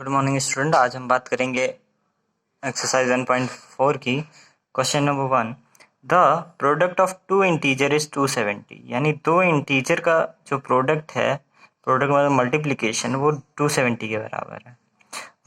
Good morning student. आज हम बात करेंगे एक्सरसाइज 1.4 की। Question number 1, the product of two integer is 270। यानी दो इंटीजर का जो प्रोडक्ट है, प्रोडक्ट मतलब मल्टीप्लिकेशन, वो 270 के बराबर है।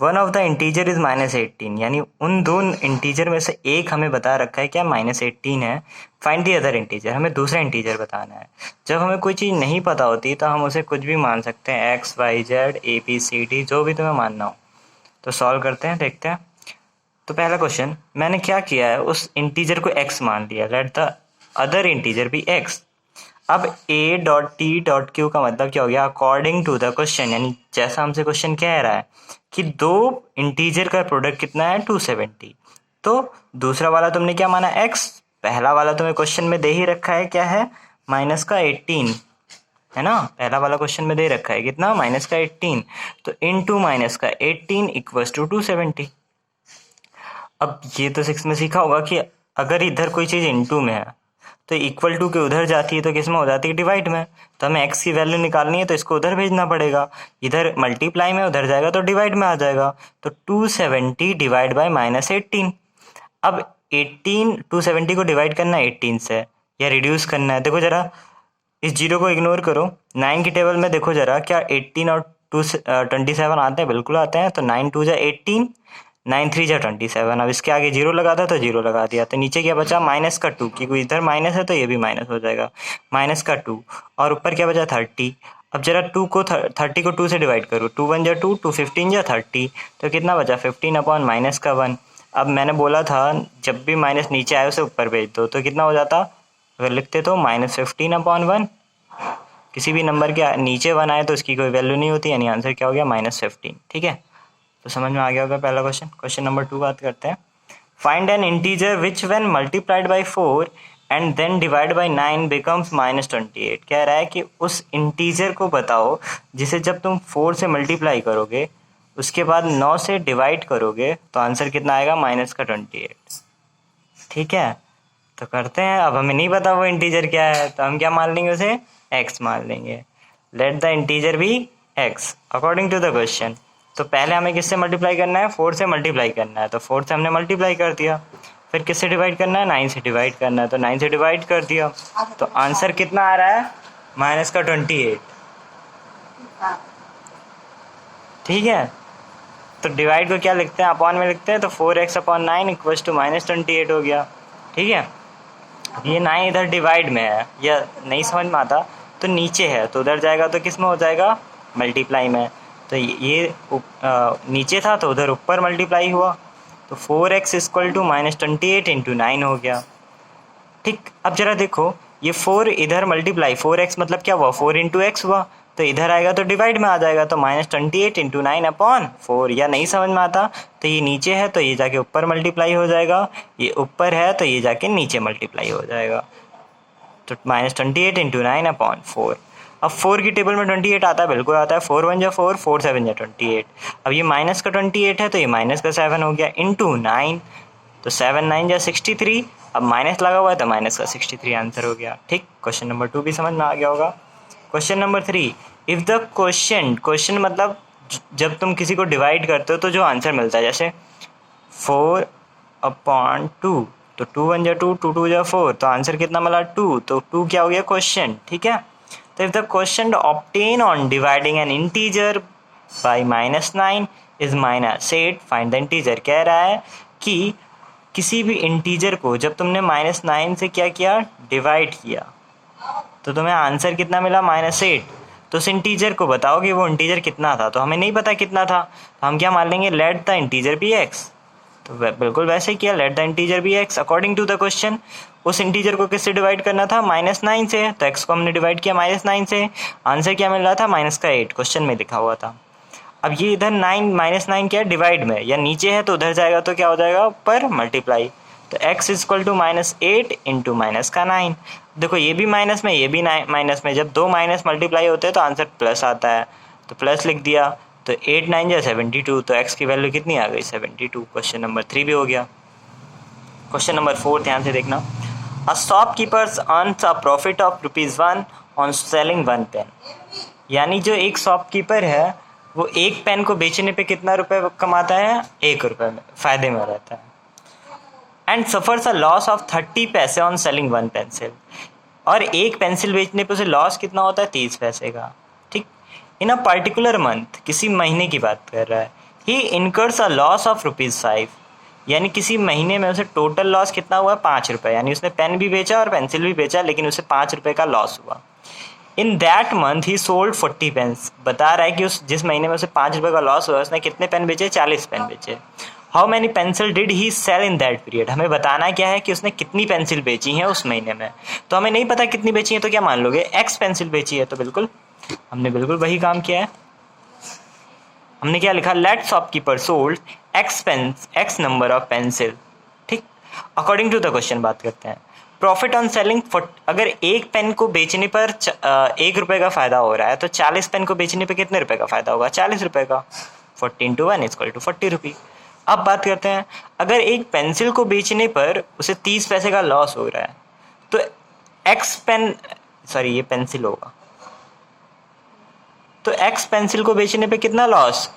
One of the integer is -18। यानी उन दो इंटीजर में से एक हमें बता रखा है क्या -18 है। फाइंड दी अदर इंटीजर, हमें दूसरा इंटीजर बताना है। जब हमें कोई चीज़ नहीं पता होती तो हम उसे कुछ भी मान सकते हैं, x y z a b c d, जो भी तुम्हें मानना हो। तो सॉल्व करते हैं, देखते हैं। तो पहला क्वेश्चन मैंने क्या किया है, उस इंटीजर को x मान लिया। लेट द अदर इंटीजर भी x। अब a dot t dot q का मतलब क्या हो गया, अकॉर्डिंग टू द क्वेश्चन। यानी जैसा हमसे क्वेश्चन कह रहा है कि दो इंटीजर का प्रोडक्ट कितना है, 270। तो दूसरा वाला तुमने क्या माना, x। पहला वाला तुम्हें क्वेश्चन में दे ही रखा है, क्या है, -18 है ना। पहला वाला क्वेश्चन में दे रखा है कितना, -18। तो इनटू -18 इक्वल्स टू 270। अब ये तो 6 में सीखा होगा कि अगर इधर कोई चीज़ इनटू में है तो इक्वल टू के उधर जाती है तो किस में हो जाती है, डिवाइड में। तो हमें x की वैल्यू निकालनी है तो इसको उधर भेजना पड़ेगा। इधर मल्टीप्लाई में उधर जाएगा तो डिवाइड में आ जाएगा। तो 270 डिवाइड बाय -18। अब 270 को डिवाइड करना है 18 से या रिड्यूस करना है। देखो जरा, इस जीरो को इग्नोर करो। 9 की टेबल में देखो जरा, क्या 18 और 27 आते हैं? बिल्कुल आते हैं। तो 9 2 जा 18, 9 3 जा 27। अब इसके आगे जीरो लगा था तो जीरो लगा दिया। तो नीचे क्या बचा, -2, क्योंकि इधर माइनस है तो ये भी माइनस हो जाएगा, -2। और ऊपर क्या बचा, 30। अब जरा 30 को 2 से डिवाइड करो। 2 1 जा 2, 2 15 जा 30। तो कितना बचा, 15 अपॉन -1। अब मैंने बोला था जब भी माइनस नीचे आए उसे ऊपर भेज दो, तो कितना हो जाता, अगर लिखते तो -15 अपॉन 1। किसी भी नंबर के नीचे 1 आए तो उसकी कोई वैल्यू नहीं होती, यानी आंसर क्या हो गया, -15। ठीक है, तो समझ में आ गया होगा पहला क्वेश्चन। क्वेश्चन नंबर 2 बात करते हैं। Find an integer which when multiplied by 4 and then divide by 9 becomes -28। कह रहा है कि उस इंटीजर को बताओ जिसे जब तुम 4 से मल्टीप्लाई करोगे उसके बाद 9 से डिवाइड करोगे तो आंसर कितना आएगा, -28। ठीक है, तो करते हैं। अब हमें नहीं पता वो इंटीजर क्या है, तो हम क्या मान लेंगे, उसे x मान लेंगे। Let the integer be x according to the question. तो पहले हमें किससे मल्टीप्लाई करना है, 4 से मल्टीप्लाई करना है। तो 4 से हमने मल्टीप्लाई कर दिया। फिर किससे डिवाइड करना है, 9 से डिवाइड करना है। तो 9 से डिवाइड कर दिया। तो आंसर कितना आ रहा है, -28। ठीक है, तो डिवाइड को क्या लिखते हैं, अपॉन में लिखते हैं। तो 4x अपॉन 9 इक्वल्स टू -28 हो गया। ठीक है, ये 9 इधर डिवाइड में है, या नहीं समझ में आता तो नीचे है तो उधर जाएगा तो किस में हो जाएगा, मल्टीप्लाई में। तो ये नीचे था तो उधर ऊपर मल्टीप्लाई हुआ। तो 4x इक्वल टू -28 इंटू 9 हो गया। ठीक, अब जरा देखो, ये 4 इधर मल्टीप्लाई, 4x मतलब क्या हुआ, 4 इंटू एक्स हुआ। तो इधर आएगा तो डिवाइड में आ जाएगा। तो -28 इंटू 9 अपॉन 4। या नहीं समझ में आता तो ये नीचे है तो ये जाके ऊपर मल्टीप्लाई हो जाएगा, ये ऊपर है तो ये जाके नीचे मल्टीप्लाई हो जाएगा। तो -28 इंटू 9 अपॉन 4। अब 4 की टेबल में 28 आता है, बिल्कुल आता है। 4 1 जा 4, 4 7 जा 28। अब ये माइनस का 28 है तो ये माइनस का 7 हो गया, इंटू 9। तो 7 9 जा 63। अब माइनस लगा हुआ है तो माइनस का 63 आंसर हो गया। ठीक, क्वेश्चन नंबर 2 भी समझ में आ गया होगा। Question number 3, if the question मतलब जब तुम किसी को डिवाइड करते हो तो जो आंसर मिलता है, जैसे 4/2। तो 2 1 जा 2, 2 2 जा 4। तो आंसर कितना मिला, 2। तो 2 क्या हो गया, क्वेश्चन। ठीक है, तो if the question obtain on dividing N integer by -9 is -8, find the integer. कह रहा है कि किसी भी इंटीजर को जब तुमने -9 से क्या किया, डिवाइड किया, तो तुम्हें आंसर कितना मिला, -8। तो उस इंटीजर को बताओ कि वो इंटीजर कितना था। तो हमें नहीं पता कितना था, तो हम क्या मान लेंगे, let the integer be x। तो बिल्कुल वैसे ही किया, let the integer be x according to the question. उस इंटीजर को किससे डिवाइड करना था, -9 से। तो x को हमने डिवाइड किया -9 से। आंसर क्या मिल रहा था, -8, क्वेश्चन में लिखा हुआ था। अब ये इधर 9 -9 क्या है, डिवाइड में, या नीचे है तो उधर जाएगा तो क्या हो जाएगा, ऊपर मल्टीप्लाई। तो x इक्वल टू -8 इंटू -9। देखो ये भी माइनस में, ये भी माइनस में। जब दो माइनस मल्टीप्लाई होते हैं तो आंसर प्लस आता है, तो प्लस लिख दिया। तो 8 9 जा 72। तो x की वैल्यू कितनी आ गई, 72। क्वेश्चन नंबर 3 भी हो गया। क्वेश्चन नंबर 4 ध्यान से देखना। A shopkeepers earns a profit of ₹1 on selling 1 pen. यानी जो एक शॉपकीपर है वो एक पेन को बेचने पे कितना रुपए कमाता है? 1 रुपए में फायदे में रहता है। And suffers a loss of 30 पैसे ऑन सेलिंग 1 पेंसिल, और एक पेंसिल बेचने पे उसे लॉस कितना होता है? 30 पैसे का। ठीक, इन अ पर्टिकुलर मंथ, किसी महीने की बात कर रहा है, ही इनकर्स अ लॉस ऑफ ₹5, यानी किसी महीने में उसे टोटल लॉस कितना हुआ? 5 रुपये, यानी उसने पेन भी बेचा और पेंसिल भी बेचा, लेकिन उसे 5 रुपये का लॉस हुआ। In that month he sold 40 pens, बता रहा है कि उस जिस महीने में उसे 5 रुपये का लॉस हुआ उसने कितने पेन बेचे? 40 पेन बेचे। How many pencil did he sell in that period, हमें बताना क्या है कि उसने कितनी पेंसिल बेची हैं उस महीने में। तो हमें नहीं पता कितनी बेची है, तो क्या मान लोगे? X पेंसिल बेची है। तो बिल्कुल हमने बिल्कुल वही काम किया है। हमने क्या लिखा? Let shopkeeper sold X number of pencil. ठीक, अकॉर्डिंग टू द क्वेश्चन बात करते हैं। प्रॉफिट ऑन सेलिंग, अगर एक पेन को बेचने पर 1 रुपये का फायदा हो रहा है, तो 40 पेन को बेचने पर कितने रुपए का फायदा होगा? 40 रुपये का। 40 × 1 = 40 रुपये। अब बात करते हैं, अगर एक पेंसिल को बेचने पर उसे 30 पैसे का लॉस हो रहा है, तो ये पेंसिल होगा, तो X पेंसिल को बेचने पे कितना लॉस?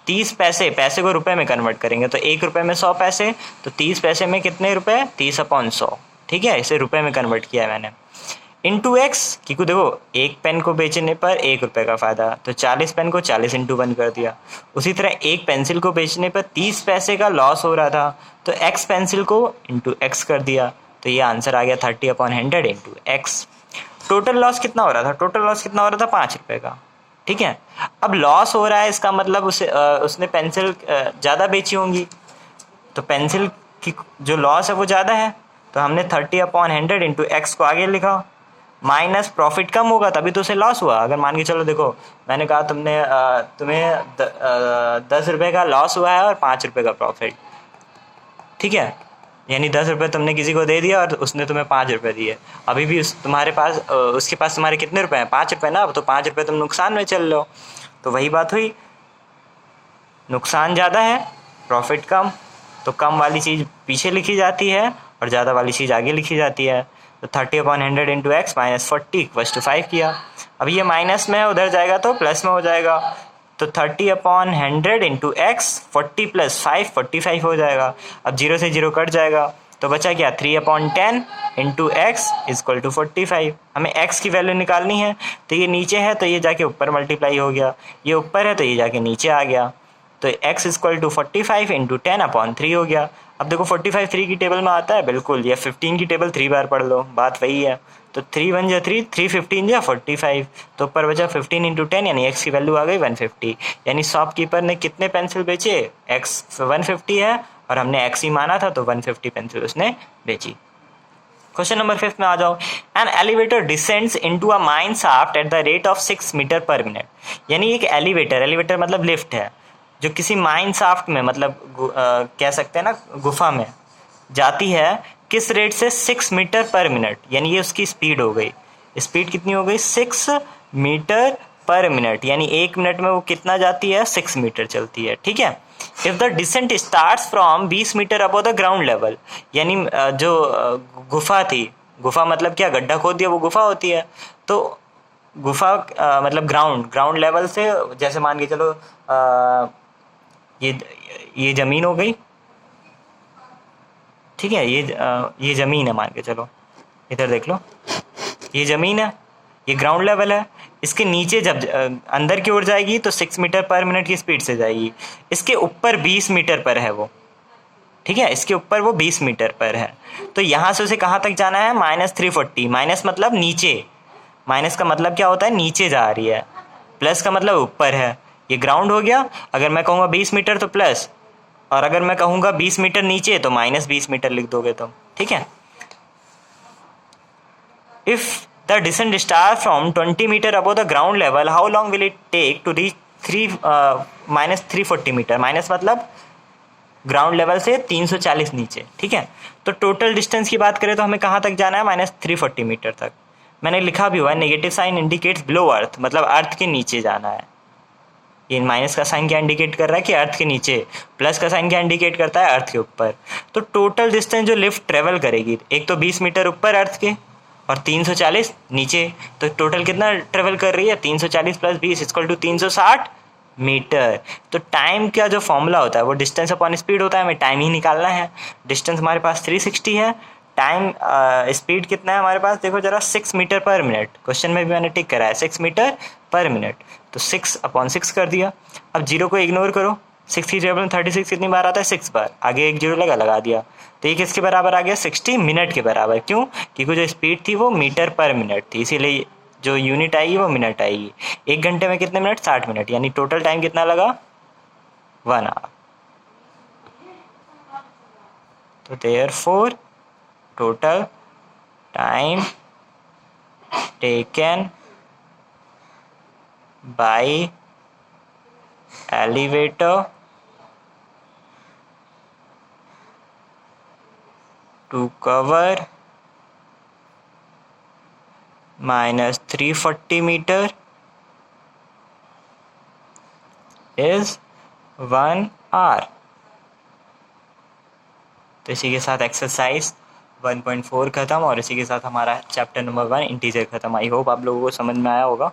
30 पैसे, पैसे को रुपए में कन्वर्ट करेंगे तो 1 रुपये में 100 पैसे, तो 30 पैसे में कितने रुपए? 30/100। ठीक है, इसे रुपए में कन्वर्ट किया है मैंने। इंटू X, क्योंकि देखो एक पेन को बेचने पर 1 रुपये का फायदा, तो 40 पेन को 40 × 1 कर दिया। उसी तरह एक पेंसिल को बेचने पर 30 पैसे का लॉस हो रहा था, तो X पेंसिल को इंटू X कर दिया, तो ये आंसर आ गया 30/100 इंटू X। टोटल लॉस कितना हो रहा था? टोटल लॉस कितना हो रहा था? 5 रुपये का। ठीक है, अब लॉस हो रहा है, इसका मतलब उसने पेंसिल ज़्यादा बेची होंगी, तो पेंसिल की जो लॉस है वो ज़्यादा है, तो हमने 30/100 इंटू X को आगे लिखा, माइनस प्रॉफिट कम होगा तभी तो उसे लॉस हुआ। अगर मान के चलो, देखो मैंने कहा तुम्हें 10 रुपये का लॉस हुआ है और 5 रुपये का प्रॉफिट। ठीक है, यानी 10 रुपये तुमने किसी को दे दिया और उसने तुम्हें 5 रुपये दिए। अभी भी तुम्हारे पास उसके पास तुम्हारे कितने रुपए हैं? 5 रुपये ना। अब तो 5 रुपये तुम नुकसान में चल रहे हो, तो वही बात हुई, नुकसान ज़्यादा है प्रॉफिट कम, तो कम वाली चीज़ पीछे लिखी जाती है और ज़्यादा वाली चीज़ आगे लिखी जाती है। तो 30/100 इंटू X माइनस 40 = 5 किया। अब ये माइनस में उधर जाएगा तो प्लस में हो जाएगा, तो 30/100 इंटू X 40 + 5 45 हो जाएगा। अब 0 से 0 कट जाएगा, तो बचा क्या? 3/10 इंटू X = 45। हमें X की वैल्यू निकालनी है, तो ये नीचे है तो ये जाके ऊपर मल्टीप्लाई हो गया, ये ऊपर है तो ये जाके नीचे आ गया, तो X = 45 इंटू 10/3 हो गया। अब देखो 45 3 की टेबल में आता है, बिल्कुल, या 15 की टेबल 3 बार पढ़ लो, बात वही है। तो 3 × 1 = 3, 3 15 × 45, तो ऊपर बचा 15 इंटू 10, यानी X की वैल्यू आ गई 150। यानी शॉपकीपर ने कितने पेंसिल बेचे? X 150 है और हमने X ही माना था, तो 150 पेंसिल उसने बेची। क्वेश्चन नंबर 5 में आ जाओ। An elevator descends into a mine shaft at the rate of 6 metre per minute, यानी एक एलिवेटर मतलब लिफ्ट है, जो किसी माइन शाफ्ट में, मतलब कह सकते हैं ना गुफा में जाती है, किस रेट से? 6 मीटर पर मिनट, यानी ये उसकी स्पीड हो गई। स्पीड कितनी हो गई? 6 मीटर पर मिनट, यानी 1 मिनट में वो कितना जाती है? 6 मीटर चलती है। ठीक है, if the descent starts from 20 metre above the ground level, यानी जो गुफा थी, गुफा मतलब क्या? गड्ढा खोद दिया वो गुफा होती है, तो गुफा मतलब ग्राउंड लेवल से, जैसे मान के चलो ये ज़मीन हो गई, ठीक है, ये ज़मीन है, मान के चलो, इधर देख लो, ये ज़मीन है, ये ग्राउंड लेवल है। इसके नीचे जब अंदर की ओर जाएगी तो 6 मीटर पर मिनट की स्पीड से जाएगी। इसके ऊपर 20 मीटर पर है वो, ठीक है, इसके ऊपर वो 20 मीटर पर है, तो यहाँ से उसे कहाँ तक जाना है? -340। माइनस मतलब नीचे, माइनस का मतलब क्या होता है? नीचे जा रही है, प्लस का मतलब ऊपर है। ये ग्राउंड हो गया, अगर मैं कहूँगा 20 मीटर तो प्लस, और अगर मैं कहूँगा 20 मीटर नीचे तो -20 मीटर लिख दोगे तुम। ठीक है, if the descent start from 20 metre above the ground level, how long will it take to reach -340 metre? Minus मतलब ग्राउंड लेवल से 340 नीचे। ठीक है, तो टोटल डिस्टेंस की बात करें तो हमें कहाँ तक जाना है? -340 मीटर तक। मैंने लिखा भी हुआ है, negative sign indicates below earth, मतलब अर्थ के नीचे जाना है। ये माइनस का साइन क्या इंडिकेट कर रहा है? कि अर्थ के नीचे। प्लस का साइन क्या इंडिकेट करता है? अर्थ के ऊपर। तो टोटल डिस्टेंस जो लिफ्ट ट्रेवल करेगी, एक तो 20 मीटर ऊपर अर्थ के और 340 नीचे, तो टोटल कितना ट्रेवल कर रही है? 340 + 20 = 360 मीटर। तो टाइम का जो फॉर्मूला होता है वो डिस्टेंस अपॉन स्पीड होता है, हमें टाइम ही निकालना है। डिस्टेंस हमारे पास 360 है, टाइम स्पीड कितना है हमारे पास, देखो जरा 6 मीटर पर मिनट, क्वेश्चन में भी मैंने टिक करा है 6 मीटर पर मिनट, तो 6/6 कर दिया। अब जीरो को इग्नोर करो, 6 की जगह 36 कितनी बार आता है, 6 बार, आगे एक जीरो लगा दिया, तो ये किसके बराबर आ गया, 60 मिनट के बराबर। क्यों, क्योंकि जो स्पीड थी वो मीटर पर मिनट थी, इसीलिए जो यूनिट आएगी वो मिनट आएगी। एक घंटे में कितने मिनट, 60 मिनट, यानी टोटल टाइम कितना लगा, 1 आवर। तो therefore total time taken by elevator to cover -340 metre is 1 hour. तो इसी के साथ एक्सरसाइज 1.4 खत्म, और इसी के साथ हमारा चैप्टर नंबर 1 इंटीजर खत्म। आई होप आप लोगों को समझ में आया होगा।